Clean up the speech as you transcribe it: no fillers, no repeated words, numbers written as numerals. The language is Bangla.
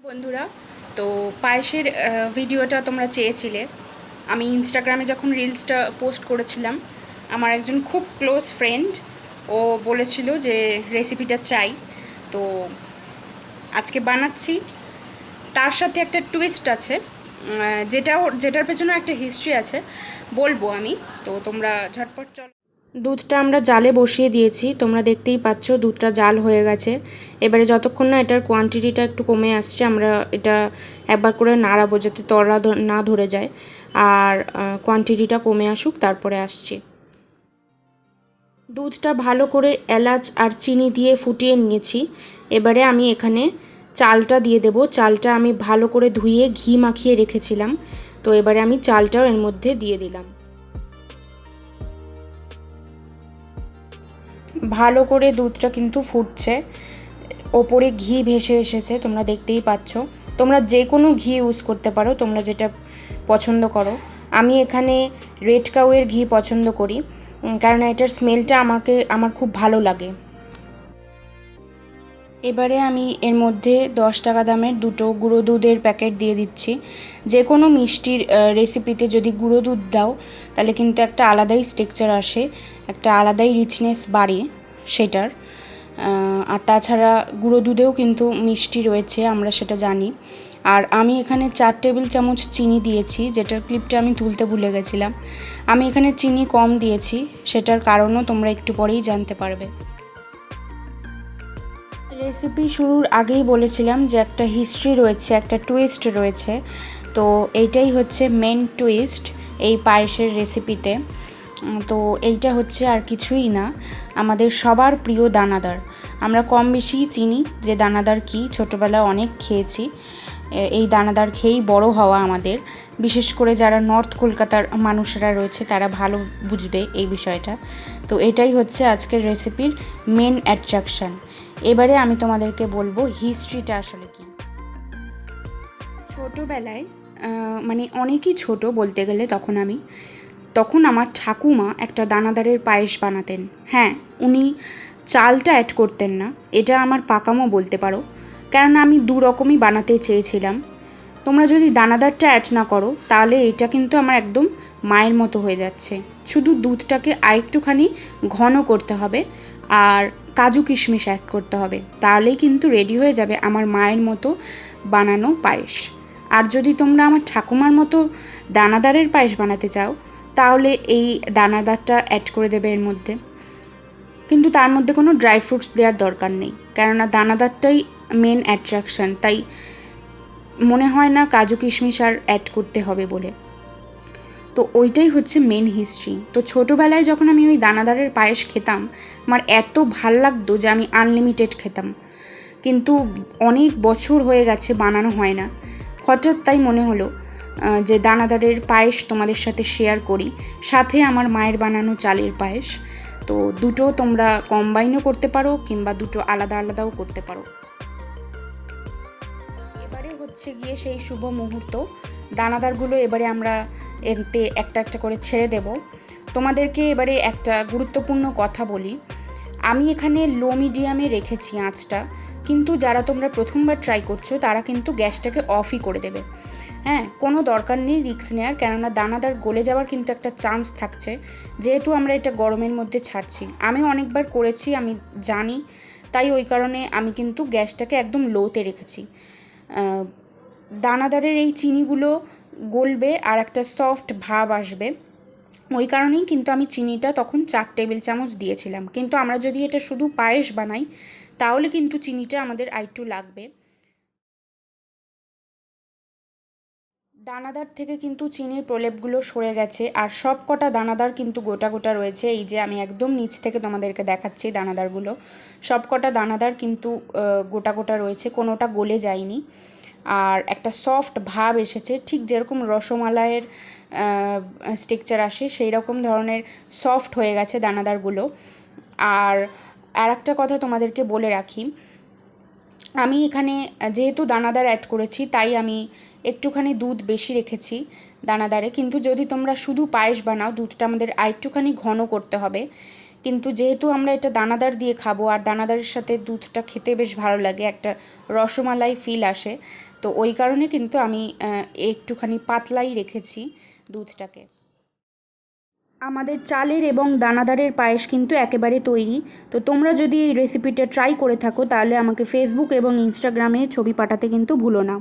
বন্ধুরা, তো পায়েসের ভিডিওটা তোমরা চেয়েছিলে। আমি ইনস্টাগ্রামে যখন রিলসটা পোস্ট করেছিলাম, আমার একজন খুব ক্লোজ ফ্রেন্ড ও বলেছিল যে রেসিপিটা চাই। তো আজকে বানাচ্ছি। তার সাথে একটা টুইস্ট আছে, যেটার পেছনে একটা হিস্ট্রি আছে, বলবো আমি। তো তোমরা ঝটপট চলো। দুধটা আমরা জালে বসিয়ে দিয়েছি, তোমরা দেখতেই পাচ্ছ দুধটা জাল হয়ে গেছে। এবারে যতক্ষণ না এটার কোয়ান্টিটিটা একটু কমে আসছে, আমরা এটা একবার করে নাড়াবো যাতে তলা না ধরে যায়। আর কোয়ান্টিটিটা কমে আসুক, তারপরে আসছি। দুধটা ভালো করে এলাচ আর চিনি দিয়ে ফুটিয়ে নিয়েছি। এবারে আমি এখানে চালটা দিয়ে দেব। চালটা আমি ভালো করে ধুয়ে ঘি মাখিয়ে রেখেছিলাম, তো এবারে আমি চালটাও এর মধ্যে দিয়ে দিলাম। ভালো করে দুধটা কিন্তু ফুটছে, ওপরে ঘি ভেসে এসেছে, তোমরা দেখতেই পাচ্ছ। তোমরা যে কোনো ঘি ইউজ করতে পারো, তোমরা যেটা পছন্দ করো। আমি এখানে রেড কাউয়ের ঘি পছন্দ করি, কারণ এটার স্মেলটা আমার খুব ভালো লাগে। এবারে আমি এর মধ্যে 10 টাকা দামের দুটো গুঁড়ো দুধের প্যাকেট দিয়ে দিচ্ছি। যে কোনো মিষ্টির রেসিপিতে যদি গুঁড়ো দুধ দাও, তাহলে কিন্তু একটা আলাদাই স্ট্রাকচার আসে, একটা আলাদাই রিচনেস বাড়ে সেটার। আর তাছাড়া গুঁড়ো দুধেও কিন্তু মিষ্টি রয়েছে, আমরা সেটা জানি। আর আমি এখানে 4 টেবিল চামচ চিনি দিয়েছি, যেটার ক্লিপটা আমি তুলতে ভুলে গেছিলাম। আমি এখানে চিনি কম দিয়েছি, সেটার কারণও তোমরা একটু পরেই জানতে পারবে। রেসিপি শুরুর আগেই বলেছিলাম যে একটা হিস্ট্রি রয়েছে, একটা টুইস্ট রয়েছে। তো এইটাই হচ্ছে মেন টুইস্ট এই পায়েসের রেসিপিতে। তো এইটা হচ্ছে আর কিছুই না, আমাদের সবার প্রিয় দানাদার। আমরা কম বেশি চিনি যে দানাদার কী, ছোটোবেলায় অনেক খেয়েছি। এই দানাদার খেয়েই বড় হওয়া আমাদের। বিশেষ করে যারা নর্থ কলকাতার মানুষেরা রয়েছে, তারা ভালো বুঝবে এই বিষয়টা। তো এটাই হচ্ছে আজকের রেসিপির মেন অ্যাট্রাকশান। এবারে আমি তোমাদেরকে বলবো হিস্ট্রিটা আসলে কি। ছোটোবেলায়, মানে অনেকই ছোট বলতে গেলে, তখন আমার ঠাকুমা একটা দানাদারের পায়েস বানাতেন। হ্যাঁ, উনি চালটা অ্যাড করতেন না, এটা আমার পাকামো বলতে পারো, কারণ আমি দু রকমই বানাতে চেয়েছিলাম। তোমরা যদি দানাদারটা অ্যাড না করো, তাহলে এটা কিন্তু আমার একদম মায়ের মতো হয়ে যাচ্ছে। শুধু দুধটাকে আরেকটুখানি ঘন করতে হবে, আর কাজু কিশমিশ অ্যাড করতে হবে, তাহলেই কিন্তু রেডি হয়ে যাবে আমার মায়ের মতো বানানো পায়েস। আর যদি তোমরা আমার ঠাকুমার মতো দানাদারের পায়েস বানাতে চাও, তাহলে এই দানাদারটা অ্যাড করে দেবে এর মধ্যে। কিন্তু তার মধ্যে কোনো ড্রাই ফ্রুটস দেওয়ার দরকার নেই, কেননা দানাদারটাই মেন অ্যাট্রাকশান। তাই মনে হয় না কাজু কিশমিশ আর অ্যাড করতে হবে বলে। তো ওইটাই হচ্ছে মেন হিস্ট্রি। তো ছোটোবেলায় যখন আমি ওই দানাদারের পায়েস খেতাম, আমার এত ভাল লাগতো যে আমি আনলিমিটেড খেতাম। কিন্তু অনেক বছর হয়ে গেছে বানানো হয় না। হঠাৎ তাই মনে হলো যে দানাদারের পায়েস তোমাদের সাথে শেয়ার করি, সাথে আমার মায়ের বানানো চালের পায়েস। তো দুটো তোমরা কম্বাইনও করতে পারো, কিংবা দুটো আলাদা আলাদাও করতে পারো। এবারে হচ্ছে গিয়ে সেই শুভ মুহূর্ত। দানাদারগুলো এবারে আমরা এতে একটা একটা করে ছেড়ে দেব। তোমাদেরকে এবারে একটা গুরুত্বপূর্ণ কথা বলি। আমি এখানে লো মিডিয়ামে রেখেছি আঁচটা, কিন্তু যারা তোমরা প্রথমবার ট্রাই করছো, তারা কিন্তু গ্যাসটাকে অফই করে দেবে। হ্যাঁ, কোনো দরকার নেই রিস্ক নেওয়ার, কেননা দানাদার গলে যাওয়ার কিন্তু একটা চান্স থাকছে, যেহেতু আমরা এটা গরমের মধ্যে ছাড়ছি। আমি অনেকবার করেছি, আমি জানি, তাই ওই কারণে আমি কিন্তু গ্যাসটাকে একদম লোতে রেখেছি। দানাদারের এই চিনিগুলো গলবে আর একটা সফট ভাব আসবে, ওই কারণেই কিন্তু আমি চিনিটা তখন 4 টেবিল চামচ দিয়েছিলাম। কিন্তু আমরা যদি এটা শুধু পায়েস বানাই, তাহলে কিন্তু চিনিটা আমাদের আরেকটু লাগবে। দানাদার থেকে কিন্তু চিনির প্রলেপগুলো সরে গেছে, আর সব কটা দানাদার কিন্তু গোটা গোটা রয়েছে। এই যে আমি একদম নিচ থেকে তোমাদেরকে দেখাচ্ছি দানাদারগুলো, সব কটা দানাদার কিন্তু গোটা গোটা রয়েছে, কোনোটা গলে যায়নি। আর একটা সফট ভাব এসেছে, ঠিক যেরকম রসমালাইয়ের স্ট্রাকচার আসে, সেই রকম ধরনের সফট হয়ে গেছে দানাদারগুলো। আর একটা কথা তোমাদেরকে বলে রাখি, আমি এখানে যেহেতু দানাদার অ্যাড করেছি, তাই আমি একটুখানি দুধ বেশি রেখেছি দানাদারে। কিন্তু যদি তোমরা শুধু পায়েস বানাও, দুধটা আমাদের আরেকটুখানি ঘন করতে হবে। কিন্তু যেহেতু আমরা এটা দানাদার দিয়ে খাবো আর দানাদারের সাথে দুধটা খেতে বেশ ভালো লাগে, একটা রসমালাই ফিল আসে, তো ওই কারণে কিন্তু আমি একটুখানি পাতলাই রেখেছি দুধটাকে। আমাদের চালের এবং দানাদারের পায়েস কিন্তু একেবারে তৈরি। তো তোমরা যদি এই রেসিপিটা ট্রাই করে থাকো তাহলে আমাকে ফেসবুক এবং ইনস্টাগ্রামে ছবি পাঠাতে কিন্তু ভুলো না।